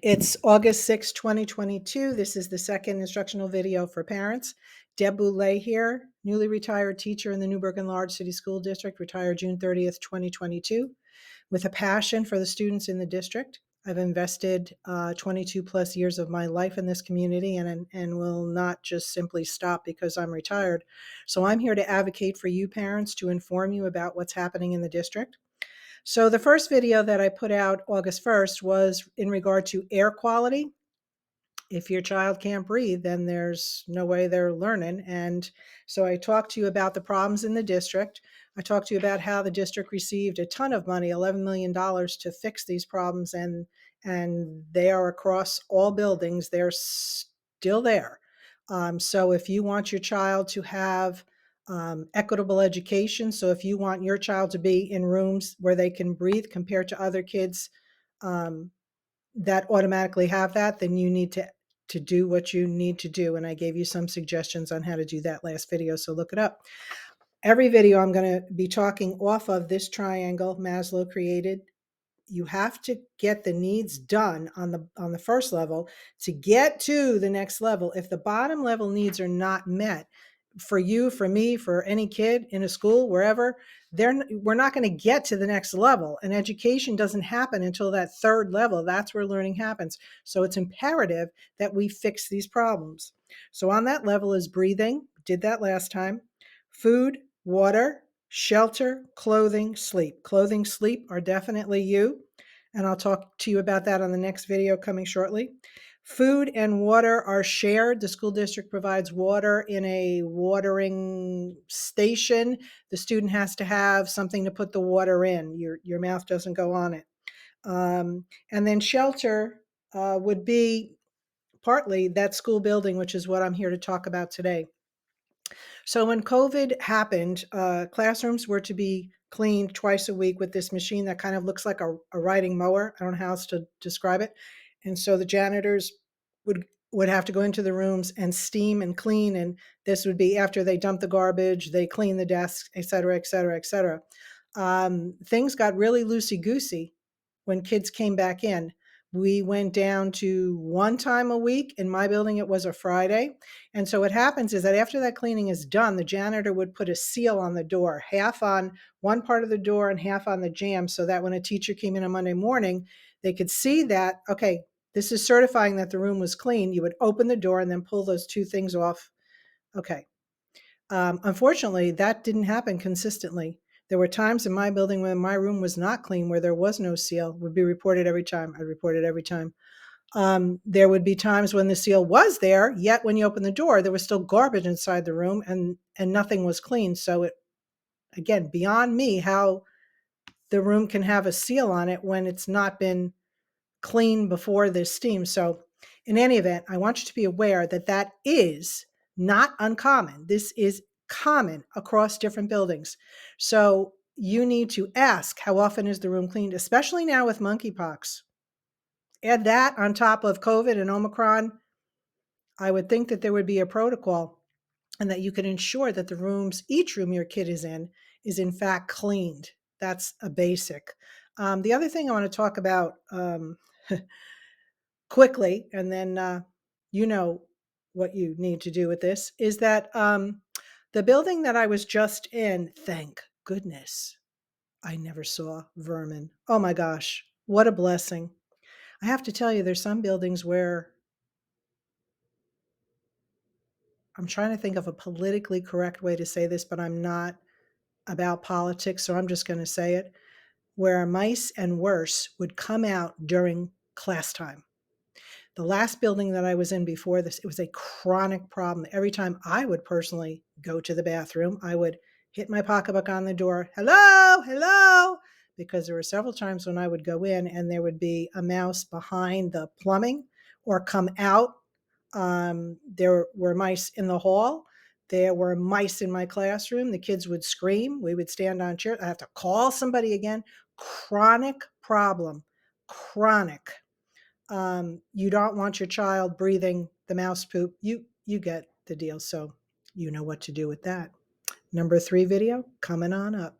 It's August 6, 2022. This is the second instructional video for parents. Deb Boulay here, newly retired teacher in the Newburgh and Large City School District, retired June 30th, 2022, with a passion for the students in the district. I've invested 22 plus years of my life in this community and will not just simply stop because I'm retired. So I'm here to advocate for you parents, to inform you about what's happening in the district. So the first video that I put out August 1st was in regard to air quality. If your child can't breathe, then there's no way they're learning. And so I talked to you about the problems in the district. I talked to you about how the district received a ton of money, $11 million, to fix these problems, and they are across all buildings. They're still there. So if you want your child to have equitable education, so if you want your child to be in rooms where they can breathe compared to other kids um, that automatically have that, then you need to do what you need to do. And I gave you some suggestions on how to do that last video, so look it up. Every video I'm going to be talking off of this triangle Maslow created. You have to get the needs done on the first level to get to the next level. If the bottom level needs are not met, for you, for me, for any kid in a school, wherever, we're not going to get to the next level. And education doesn't happen until that third level. That's where learning happens. So it's imperative that we fix these problems. So on that level is breathing, did that last time, food, water, shelter, clothing, sleep. Clothing, sleep are definitely you. And I'll talk to you about that on the next video coming shortly. Food and water are shared. The school district provides water in a watering station. The student has to have something to put the water in. Your mouth doesn't go on it. And then shelter would be partly that school building, which is what I'm here to talk about today. So when COVID happened, classrooms were to be cleaned twice a week with this machine that kind of looks like a riding mower. I don't know how else to describe it. And so the janitors would have to go into the rooms and steam and clean. And this would be after they dump the garbage, they clean the desks, et cetera, et cetera, et cetera. Things got really loosey-goosey when kids came back in. We went down to one time a week. In my building, it was a Friday. And so what happens is that after that cleaning is done, the janitor would put a seal on the door, half on one part of the door and half on the jamb, so that when a teacher came in on Monday morning, they could see that, okay, this is certifying that the room was clean. You would open the door and then pull those two things off. Okay. Unfortunately, that didn't happen consistently. There were times in my building when my room was not clean, where there was no seal. It would be reported every time. I reported every time. There would be times when the seal was there, yet when you open the door, there was still garbage inside the room and nothing was clean. So it, again, beyond me how the room can have a seal on it when it's not been clean before this steam. So in any event, I want you to be aware that that is not uncommon. This is common across different buildings. So you need to ask, how often is the room cleaned, especially now with monkeypox? Add that on top of COVID and Omicron, I would think that there would be a protocol and that you could ensure that the rooms, each room your kid is in fact cleaned. That's a basic. The other thing I want to talk about quickly, and then you know what you need to do with this, is that the building that I was just in, thank goodness, I never saw vermin. Oh my gosh, what a blessing. I have to tell you, there's some buildings where I'm trying to think of a politically correct way to say this, but I'm not about politics, so I'm just going to say it, where mice and worse would come out during class time. The last building that I was in before this, it was a chronic problem. Every time I would personally go to the bathroom, I would hit my pocketbook on the door, hello, hello, because there were several times when I would go in and there would be a mouse behind the plumbing or come out. There were mice in the hall. There were mice in my classroom. The kids would scream. We would stand on chairs. I have to call somebody again. Chronic problem. Chronic. You don't want your child breathing the mouse poop. You get the deal. So you know what to do with that. Number 3 video coming on up.